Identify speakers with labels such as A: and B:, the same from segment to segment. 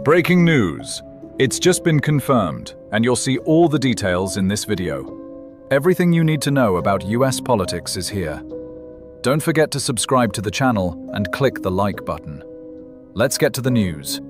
A: Breaking news. It's just been confirmed, and you'll see all the details in this video. Everything you need to know about US politics is here. Don't forget to subscribe to the channel and click the like button. Let's get to the news.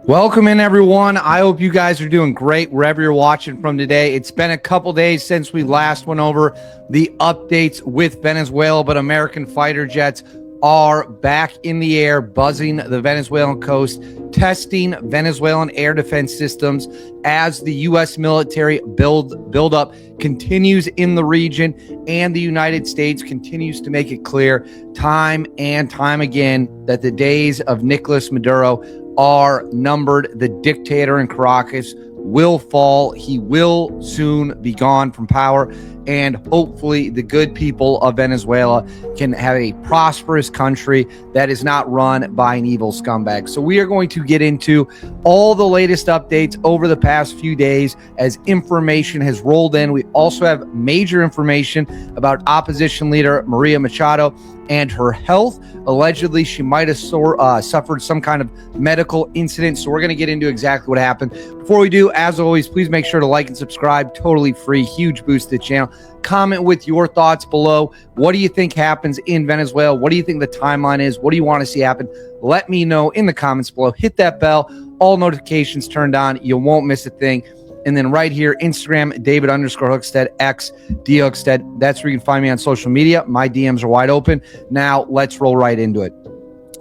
B: Welcome in, everyone. I hope you guys are doing great wherever you're watching from today. It's been a couple days since we last went over the updates with Venezuela, but American fighter jets are back in the air, buzzing the Venezuelan coast, testing Venezuelan air defense systems as the U.S. military buildup continues in the region, and the United States continues to make it clear time and time again that the days of Nicolas Maduro are numbered. The dictator in Caracas will fall. He will soon be gone from power, and hopefully the good people of Venezuela can have a prosperous country that is not run by an evil scumbag. So we are going to get into all the latest updates over the past few days as information has rolled in. We also have major information about opposition leader Maria Machado and her health. Allegedly, she might have suffered some kind of medical incident. So we're going to get into exactly what happened. Before we do, as always, please make sure to like and subscribe. Totally free. Huge boost to the channel. Comment with your thoughts below. What do you think happens in Venezuela? What do you think the timeline is? What do you want to see happen? Let me know in the comments below. Hit that bell. All notifications turned on. You won't miss a thing. And then right here, Instagram, David_Hookstead, X, DHookstead. That's where you can find me on social media. My DMs are wide open. Now, let's roll right into it.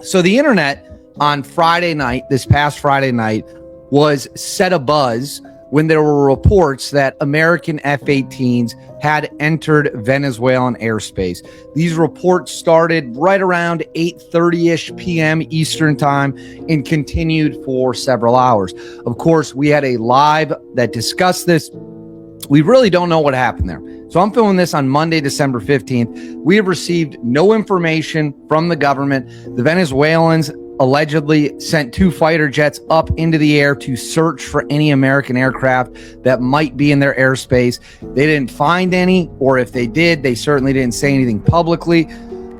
B: So the internet on Friday night, this past Friday night, was set abuzz when there were reports that American F-18s had entered Venezuelan airspace. These reports started right around 8:30-ish p.m. Eastern time and continued for several hours. Of course, we had a live that discussed this. We really don't know what happened there. So I'm filming this on Monday, December 15th. We have received no information from the government. The Venezuelans allegedly sent 2 fighter jets up into the air to search for any American aircraft that might be in their airspace. They didn't find any, or if they did, they certainly didn't say anything publicly.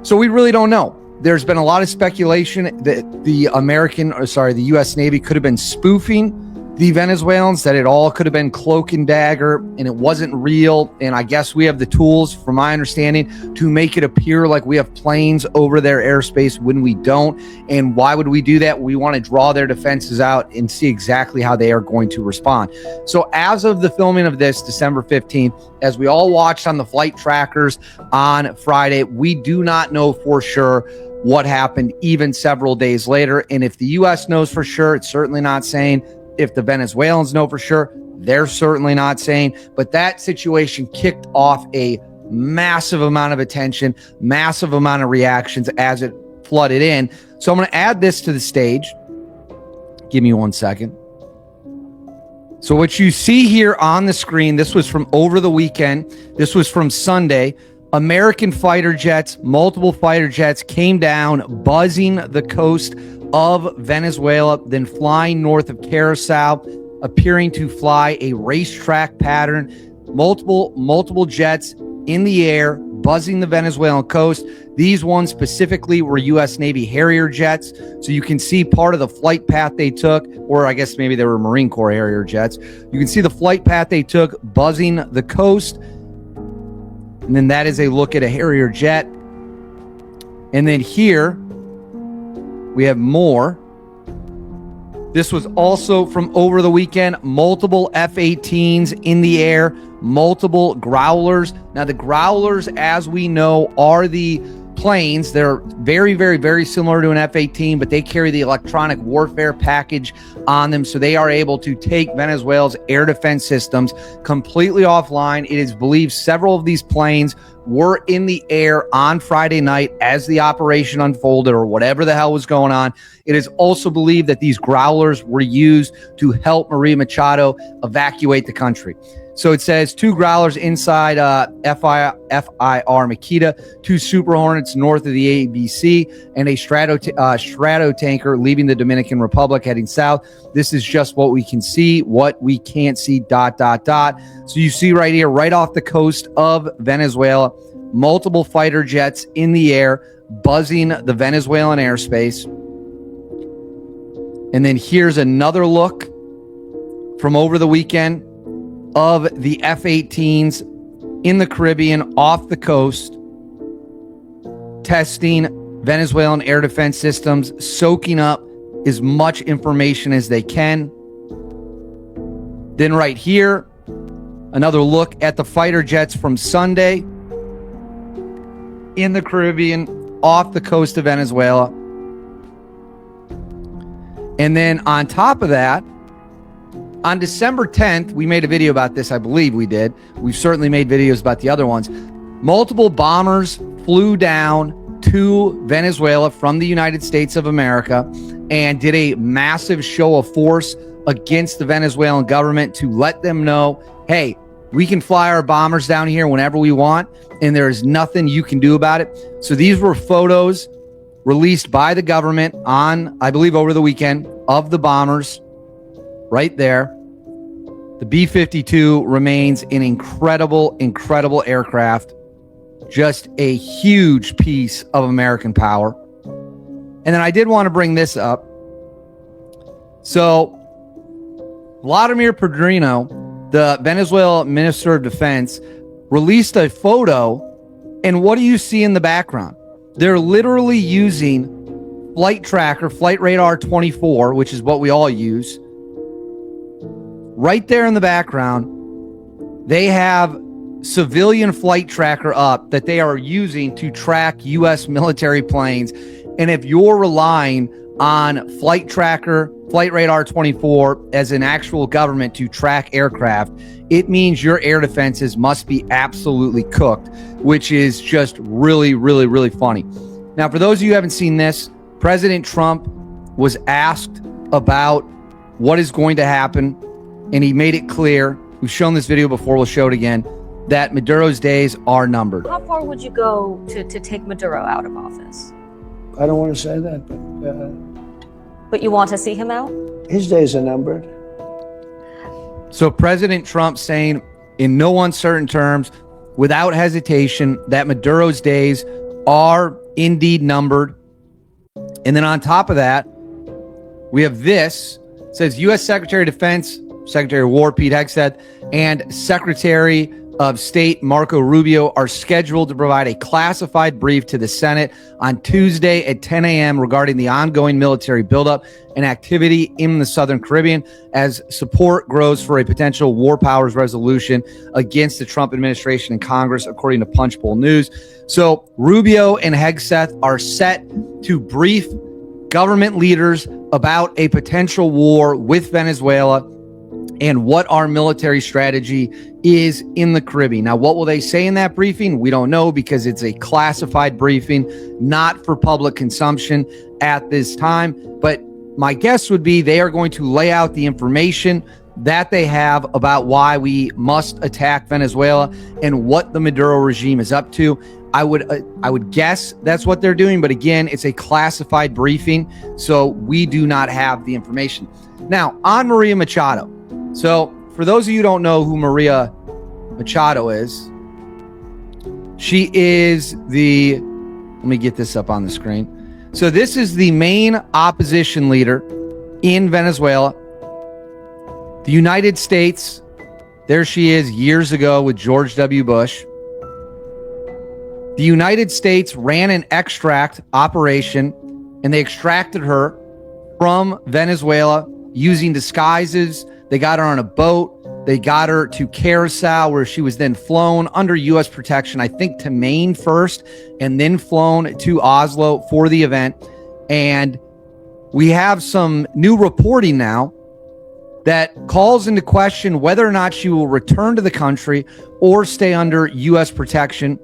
B: So we really don't know. There's been a lot of speculation that the U.S. Navy could have been spoofing the Venezuelans, that it all could have been cloak and dagger and it wasn't real. And I guess we have the tools, from my understanding, to make it appear like we have planes over their airspace when we don't. And why would we do that? We want to draw their defenses out and see exactly how they are going to respond. So as of the filming of this, December 15th, as we all watched on the flight trackers on Friday, we do not know for sure what happened even several days later. And if the U.S. knows for sure, it's certainly not saying. If the Venezuelans know for sure, they're certainly not saying. But that situation kicked off a massive amount of attention, massive amount of reactions as it flooded in. So I'm going to add this to the stage. Give me 1 second. So what you see here on the screen, this was from over the weekend. This was from Sunday. American fighter jets, multiple fighter jets came down, buzzing the coast of Venezuela, then flying north of Curacao, appearing to fly a racetrack pattern. Multiple jets in the air, buzzing the Venezuelan coast. These ones specifically were U.S. Navy Harrier jets. So you can see part of the flight path they took, or I guess maybe they were Marine Corps Harrier jets. You can see the flight path they took, buzzing the coast. And then that is a look at a Harrier jet. And then here we have more. This was also from over the weekend. Multiple F-18s in the air, multiple Growlers. Now, the Growlers, as we know, are the planes. They're very, very, very similar to an F-18, but they carry the electronic warfare package on them. So they are able to take Venezuela's air defense systems completely offline. It is believed several of these planes were in the air on Friday night as the operation unfolded, or whatever the hell was going on. It is also believed that these Growlers were used to help Maria Machado evacuate the country. So it says 2 Growlers inside FIR Makita, 2 Super Hornets north of the ABC, and a Strato tanker leaving the Dominican Republic heading south. This is just what we can see, what we can't see, ... So you see right here, right off the coast of Venezuela, multiple fighter jets in the air, buzzing the Venezuelan airspace. And then here's another look from over the weekend of the F-18s in the Caribbean off the coast, testing Venezuelan air defense systems, soaking up as much information as they can. Then right here, another look at the fighter jets from Sunday in the Caribbean off the coast of Venezuela. And then on top of that, on December 10th, we made a video about this. I believe we did. We've certainly made videos about the other ones. Multiple bombers flew down to Venezuela from the United States of America and did a massive show of force against the Venezuelan government to let them know, hey, we can fly our bombers down here whenever we want, and there is nothing you can do about it. So these were photos released by the government on, I believe, over the weekend of the bombers. Right there. The B-52 remains an incredible, incredible aircraft. Just a huge piece of American power. And then I did want to bring this up. So, Vladimir Padrino, the Venezuela Minister of Defense, released a photo. And what do you see in the background? They're literally using flight tracker, flight radar 24, which is what we all use. Right there in the background, they have civilian flight tracker up that they are using to track U.S. military planes. And if you're relying on flight tracker, flight radar 24 as an actual government to track aircraft, it means your air defenses must be absolutely cooked, which is just really, really, really funny. Now, for those of you who haven't seen this, President Trump was asked about what is going to happen. And he made it clear, we've shown this video before, we'll show it again, that Maduro's days are numbered.
C: How far would you go to take Maduro out of office?
D: I don't want to say that,
C: But you want to see him out?
D: his days are numbered.
B: So President Trump saying in no uncertain terms, without hesitation, that Maduro's days are indeed numbered. And then on top of that, we have this. It says U.S. Secretary of Defense, Secretary of War Pete Hegseth, and Secretary of State Marco Rubio are scheduled to provide a classified brief to the Senate on Tuesday at 10 a.m. regarding the ongoing military buildup and activity in the Southern Caribbean as support grows for a potential war powers resolution against the Trump administration and Congress, according to Punchbowl News. So Rubio and Hegseth are set to brief government leaders about a potential war with Venezuela and what our military strategy is in the Caribbean. Now, what will they say in that briefing? We don't know because it's a classified briefing, not for public consumption at this time. But my guess would be they are going to lay out the information that they have about why we must attack Venezuela and what the Maduro regime is up to. I would guess that's what they're doing. But again, it's a classified briefing, so we do not have the information. Now, on Maria Machado. So for those of you who don't know who Maria Machado is, she is let me get this up on the screen. So this is the main opposition leader in Venezuela. The United States, there she is years ago with George W. Bush. The United States ran an extract operation, and they extracted her from Venezuela using disguises. They got her on a boat. They got her to Curacao, where she was then flown under U.S. protection, I think to Maine first, and then flown to Oslo for the event. And we have some new reporting now that calls into question whether or not she will return to the country or stay under U.S. protection.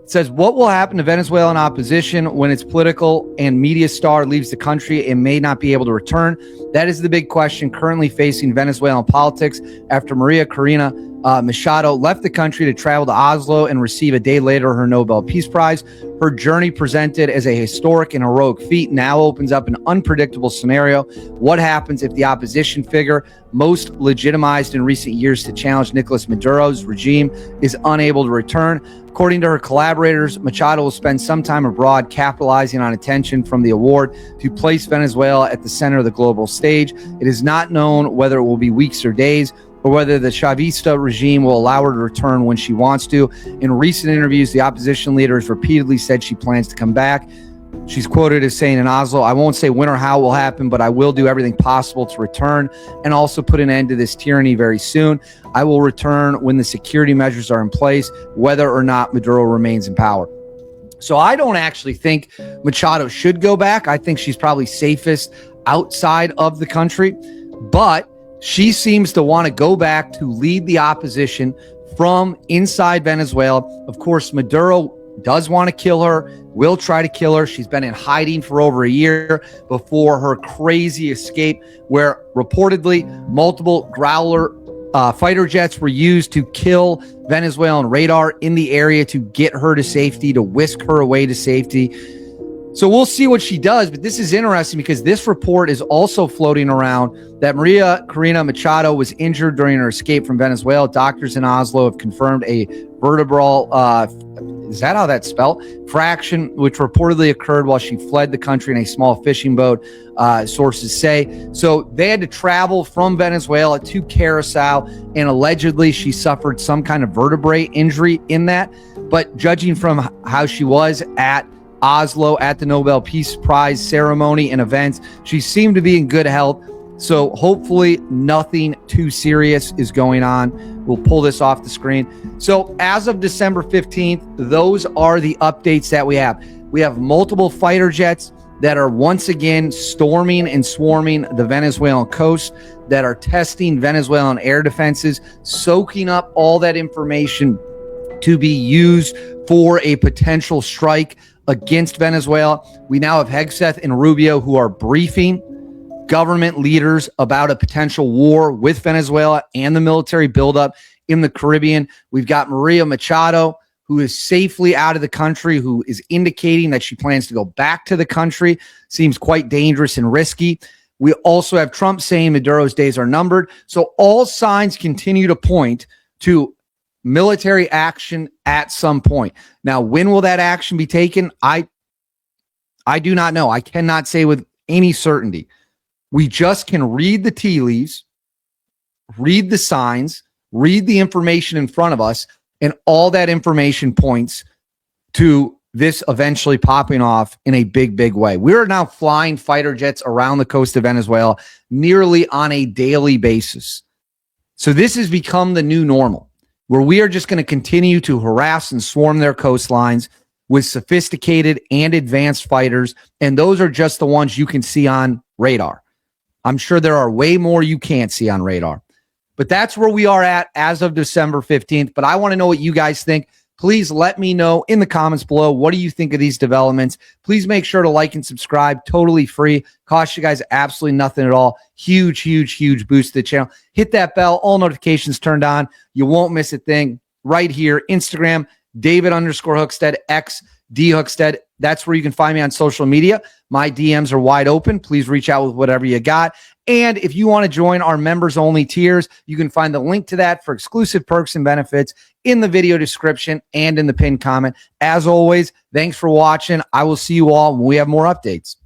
B: It says, what will happen to Venezuelan opposition when its political and media star leaves the country and may not be able to return? That is the big question currently facing Venezuelan politics after Maria Corina Machado left the country to travel to Oslo and receive a day later her Nobel Peace Prize. Her journey, presented as a historic and heroic feat, now opens up an unpredictable scenario. What happens if the opposition figure, most legitimized in recent years to challenge Nicolas Maduro's regime, is unable to return? According to her collaborators, Machado will spend some time abroad, capitalizing on attention from the award to place Venezuela at the center of the global stage. It is not known whether it will be weeks or days, or whether the Chavista regime will allow her to return when she wants to. In recent interviews, the opposition leader has repeatedly said she plans to come back. She's quoted as saying in Oslo, "I won't say when or how it will happen, but I will do everything possible to return and also put an end to this tyranny very soon. I will return when the security measures are in place, whether or not Maduro remains in power." So I don't actually think Machado should go back. I think she's probably safest outside of the country, but she seems to want to go back to lead the opposition from inside Venezuela. Of course, Maduro does want to kill her, will try to kill her. She's been in hiding for over a year before her crazy escape, where reportedly multiple Growler fighter jets were used to kill Venezuelan radar in the area to get her to safety, to whisk her away to safety. So we'll see what she does, but this is interesting because this report is also floating around that Maria Corina Machado was injured during her escape from Venezuela. Doctors in Oslo have confirmed a vertebral, is that how that's spelled? Fraction, which reportedly occurred while she fled the country in a small fishing boat, sources say. So they had to travel from Venezuela to Curacao, and allegedly she suffered some kind of vertebrae injury in that. But judging from how she was at Oslo at the Nobel Peace Prize ceremony and events, she seemed to be in good health. So hopefully nothing too serious is going on. We'll pull this off the screen. So as of December 15th, those are the updates that we have. We have multiple fighter jets that are once again storming and swarming the Venezuelan coast, that are testing Venezuelan air defenses, soaking up all that information to be used for a potential strike against Venezuela. We now have Hegseth and Rubio who are briefing government leaders about a potential war with Venezuela and the military buildup in the Caribbean. We've got Maria Machado, who is safely out of the country, who is indicating that she plans to go back to the country. Seems quite dangerous and risky. We also have Trump saying Maduro's days are numbered. So all signs continue to point to military action at some point. Now, when will that action be taken? I do not know. I cannot say with any certainty. We just can read the tea leaves, read the signs, read the information in front of us, and all that information points to this eventually popping off in a big, big way. We are now flying fighter jets around the coast of Venezuela nearly on a daily basis. So this has become the new normal, where we are just going to continue to harass and swarm their coastlines with sophisticated and advanced fighters. And those are just the ones you can see on radar. I'm sure there are way more you can't see on radar. But that's where we are at as of December 15th. But I want to know what you guys think. Please let me know in the comments below. What do you think of these developments? Please make sure to like and subscribe. Totally free. Cost you guys absolutely nothing at all. Huge, huge, huge boost to the channel. Hit that bell. All notifications turned on. You won't miss a thing right here. Instagram, David_Hookstead, X D Hookstead. That's where you can find me on social media. My DMs are wide open. Please reach out with whatever you got. And if you want to join our members only tiers, you can find the link to that for exclusive perks and benefits in the video description and in the pinned comment. As always, thanks for watching. I will see you all when we have more updates.